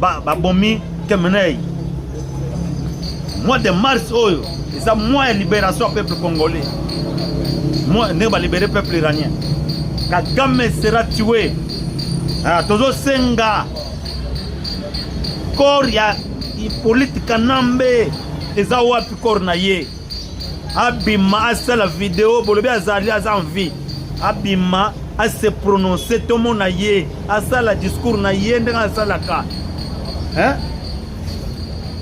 Babomi Kemenei. Mois de mars, c'est mois de libération du peuple congolais. Moi, ne va libérer le peuple iranien. Kagame sera tué. Tozo Senga. Corps ya politique nambe. Eza wapi corps na ye. Abima asa la vidéo. Bolobi azali aza en vie. Abima a se prononcer tout mon na ye. Asa la discours na ye. Ndenga asa la ka.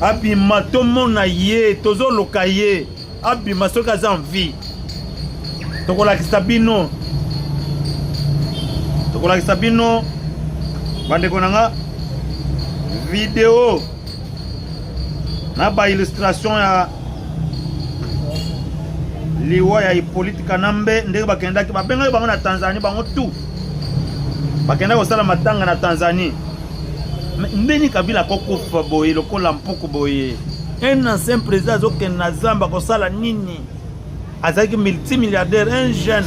Abima tout mon na ye. Tozo lokaye. Abima soka aza en vie. Tokola Kisabino. Tokola Kisabino. Bande konanga. Vidéo. Na ba illustration ya liwa ya politika nambe ndenge bakenda ki babenga bango na Tanzanie bango tout. Bakenda ko sala matanga na Tanzanie. Ndeni Kabila kokufa boye lokola mpoko boye. Un ancien président zoke na Zamba ko sala nini? Azaki multimilliardaire, un jeune.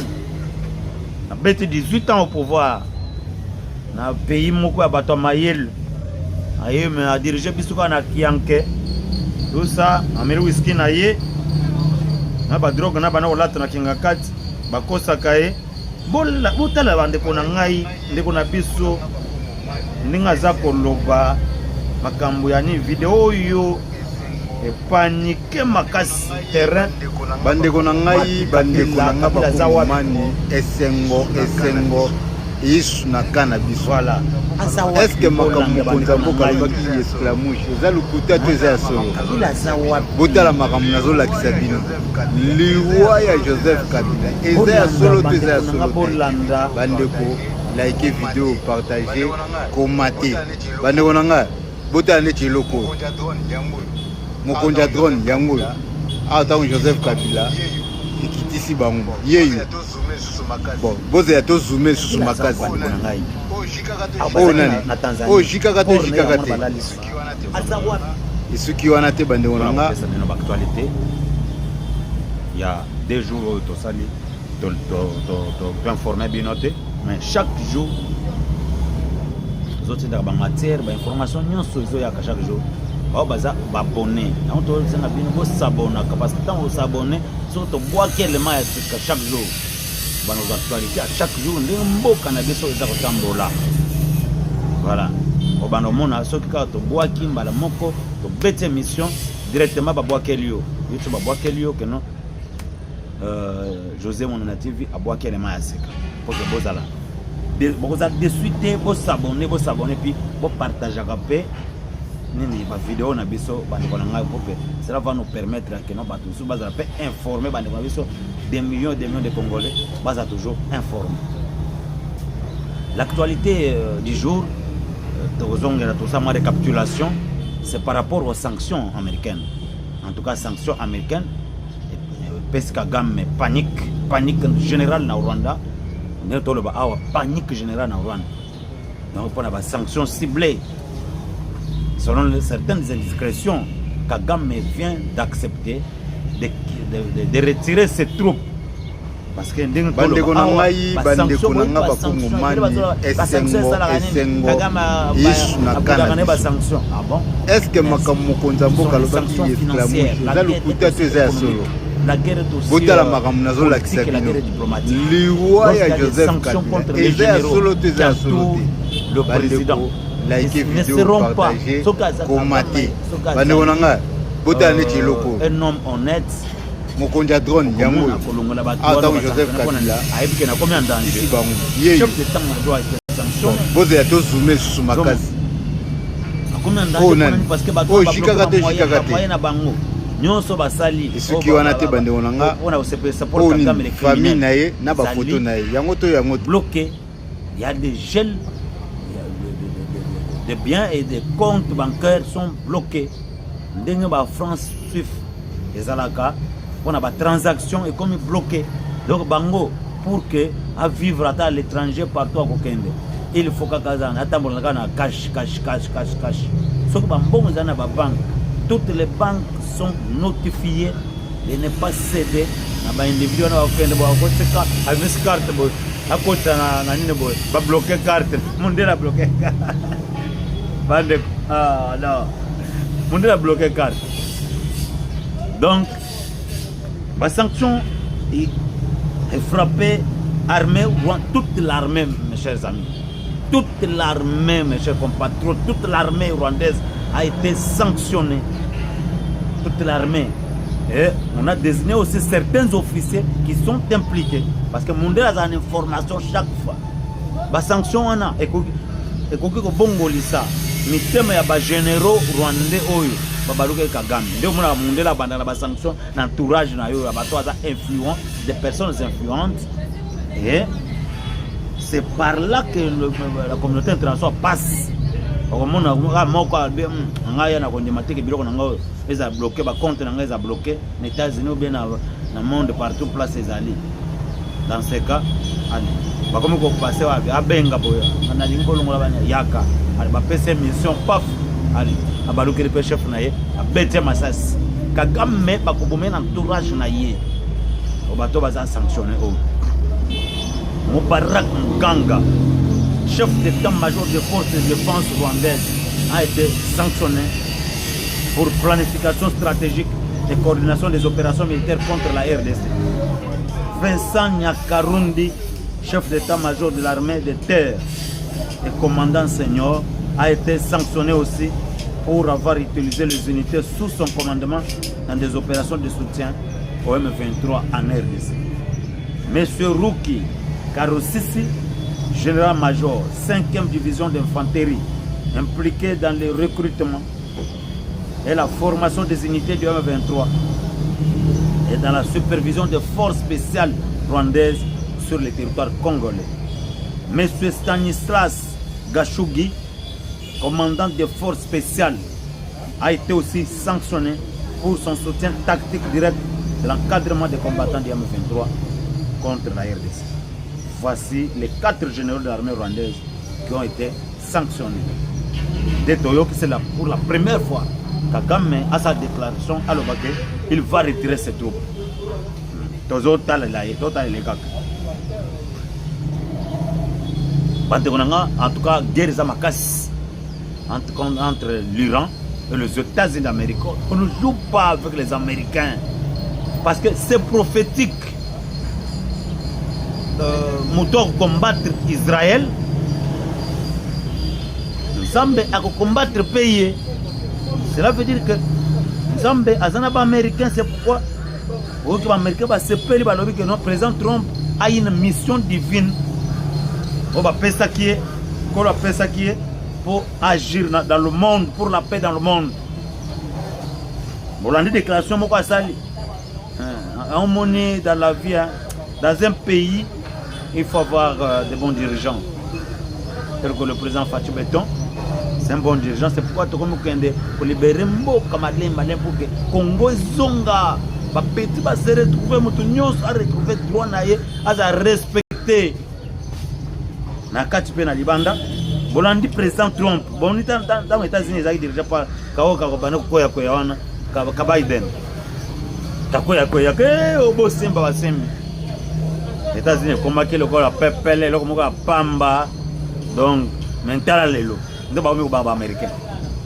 A bête 18 ans au pouvoir. Na pays moko ya bato mayel. Aye me a diriger bisuka na Kianke. Tout ça, ameri whisky na ye. Na ba drogue na bana olata na kingakati. Bakosa kae. Bola botala bande kona ngai, ndeko na biso. Ndinga za koloba makambo ya ni video yo. E panique makasi terrain bande kona ngai bande kona ngaba mani esengo isu na cannabis voilà est-ce que makambo konza mboka baki esclamouche za lukuta to za solo botala makambo nazo lakisa bino liwa ya Joseph Kabila eza ya solo to za solo bande ko like vidéo partager commenter bande kona ngai botala ne chiloko Mokonja drone yango ata Joseph Kabila ikitisi bango yeyo bon boze ya to zoomer sur makazi ngai na Tanzania o jikaka te isuki wana te bande onanga na actualité il y a 2 jours to sali to informer binote mais chaque jour zote da ba matière ba information nyonso zo ya chaque jour. Oh baza abonné. On te dit que vous s'abonnez parce que quand vous s'abonnez, surtout boire quel maïs chaque jour. Dans nos actualités, à chaque jour, on a cannabis au Tambola. Voilà. Au Banomona, ceux qui ont bois qui mbala moko, to bête émission directement ba boire quel lieu. YouTube ba boire quel lieu que non. José mon natif a boire quel maïs. Pour que vous allez. Vous avez de suite vous s'abonner puis vous partager après. Nini ba vidéo na biso bande konanga pope cela va nous permettre que nos bateaux sous base peut informer bande konanga biso des millions de Congolais base toujours informer. L'actualité du jour tout ça ma récapitulation c'est par rapport aux sanctions américaines. En tout cas sanctions américaines parce que gamme panique générale na Rwanda ne tolo ba awa panique générale na Rwanda. Donc pour la sanctions ciblées selon certaines indiscrétions, Kagame vient d'accepter de retirer ses troupes. Parce que est-ce que la guerre dossier la contre les généraux le président ne seront pas commentés. Un homme honnête. Mokonja drone yango ata Joseph Kabila aibike na combien danger chef de temps na droit de sanction boze ya to zoomer sur makazi combien danger parce que ba ba na bango nyonso basali isuki wana te bande onanga on a osepesa pour Kagame les criminels famille naye na ba photo naye yango bloqué. Il y a des gels de biens et des comptes bancaires sont bloqués. Ndenge ba France Swift les alaka on a des transactions et comme bloqué. Donc bango pour que à vivre à l'étranger partout à Kokende. Il faut que Kazan attendre na cash. Sauf que bango zana ba banque. Toutes les banques sont notifiées de ne pas céder na ba individu na Kokende ba ko tseka avec carte bo akota na nini bo ba bloquer carte monde la bloquer. Ah non. Mondela a bloqué carte. Donc, la sanction est frappée armée, toute l'armée, mes chers amis. Toute l'armée, mes chers compatriotes, toute l'armée rwandaise a été sanctionnée. Toute l'armée. Et on a désigné aussi certains officiers qui sont impliqués. Parce que Mondela a une information chaque fois. La sanction, on a. Et que Bongolisa, mais thème ya ba généraux rwandais oyo babaluka Kagame ndio mona Mondela banda na ba sanction na entourage na yo ba to influents, des personnes influentes, et c'est par là que la communauté internationale passe. Okomona moko albe ngaya na kondima teke biloko na ngo eza bloqué ba compte na ngo eza bloqué les États-Unis ou bien na monde partout place ezali. Dans ce cas, allez bakomi ko passer wa abenga boya na lingolongo la banya yaka ali ba pese mission paf ali abaluki le chef na ye abete masasi Kagame bakobome na entourage na ye o bato baza sanctionné o Mubarak Muganga, chef d'état-major des forces de défense rwandaises, a été sanctionné pour planification stratégique et coordination des opérations militaires contre la RDC. Vincent Nyakarundi, chef d'état-major de l'armée de terre et commandant senior, a été sanctionné aussi pour avoir utilisé les unités sous son commandement dans des opérations de soutien au M23 en RDC. Monsieur Ruki Karosisi, général-major, 5e division d'infanterie, impliqué dans le recrutement et la formation des unités du M23 et dans la supervision des forces spéciales rwandaises sur le territoire congolais. Monsieur Stanislas Gashugi, commandant des forces spéciales, a été aussi sanctionné pour son soutien tactique direct de l'encadrement des combattants du M23 contre la RDC. Voici les 4 généraux de l'armée rwandaise qui ont été sanctionnés. Détoyo, c'est pour la première fois Kagame a sa déclaration à l'Obake, il va retirer ses troupes. En tout cas, guerre entre l'Iran et les États-Unis d'Amérique. On ne joue pas avec les Américains parce que c'est prophétique. Mouton combattre Israël, Zambé a combattre pays. Cela veut dire que Zambé azanaba américain, c'est pourquoi les Américains va se payer que notre président Trump a une mission divine. On va faire ça qui est pour agir dans le monde, pour la paix dans le monde. Bon, la déclaration moko sali. On monnaie dans la vie, dans un pays. Il faut avoir des bons dirigeants. Tel que le président Fatou Béton, c'est un bon dirigeant. C'est pourquoi tu pour libérer Mboka Malin pour que Congo Zonga, petit va se retrouver, à retrouver droit à respecter. Na kati pe na libanda, bolandi président Trump, bon ni dans les États-Unis ils dirigent pas Kaoka Kobana koya koya wana ka Biden. Takoya koya ke obosimba basembi. Les États-Unis ont combattu le corps à Pepele, le corps à Pamba, donc maintenant lelo. Nous avons mis au américain.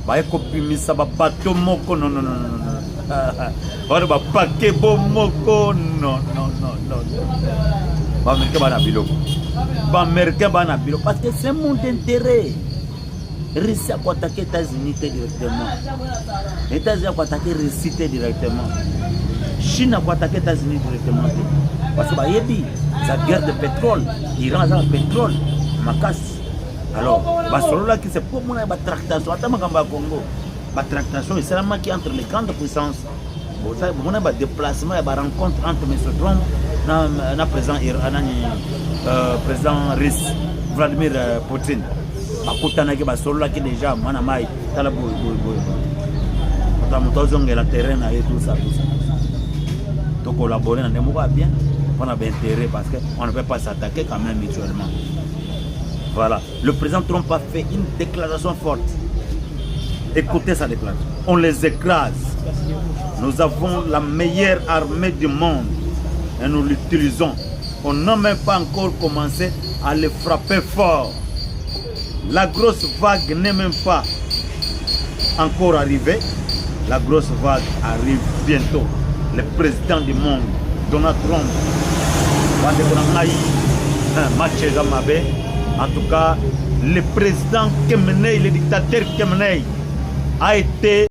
Bah copie ça va bateau moko non. On va paquet bon moko non. Bah américain va na bilo. Bah américain va na bilo parce que c'est mon intérêt. Russie a attaqué les États-Unis directement. Les États-Unis ont attaqué Russie directement. Chine a attaqué les États-Unis directement. Parce que la guerre de pétrole, l'Iran a le pétrole, Makas. Alors, qui c'est pour moi la tractation, Congo. La tractation, c'est seulement qui entre les grandes puissances. Vous savez, il y a un déplacement, il y a une rencontre entre M. Trump et le président russe, Vladimir Poutine. Il y a déjà la terrain et tout ça. Donc collaborer dans des mouvements bien, on a intérêt parce qu'on ne peut pas s'attaquer quand même mutuellement. Voilà. Le président Trump a fait une déclaration forte. Écoutez sa déclaration. On les écrase. Nous avons la meilleure armée du monde et nous l'utilisons. On n'a même pas encore commencé à les frapper fort. La grosse vague n'est même pas encore arriver. La grosse vague arrive bientôt. Le président du monde, Donald Trump. En tout cas, le président Kemenei, le dictateur Kemenei, a été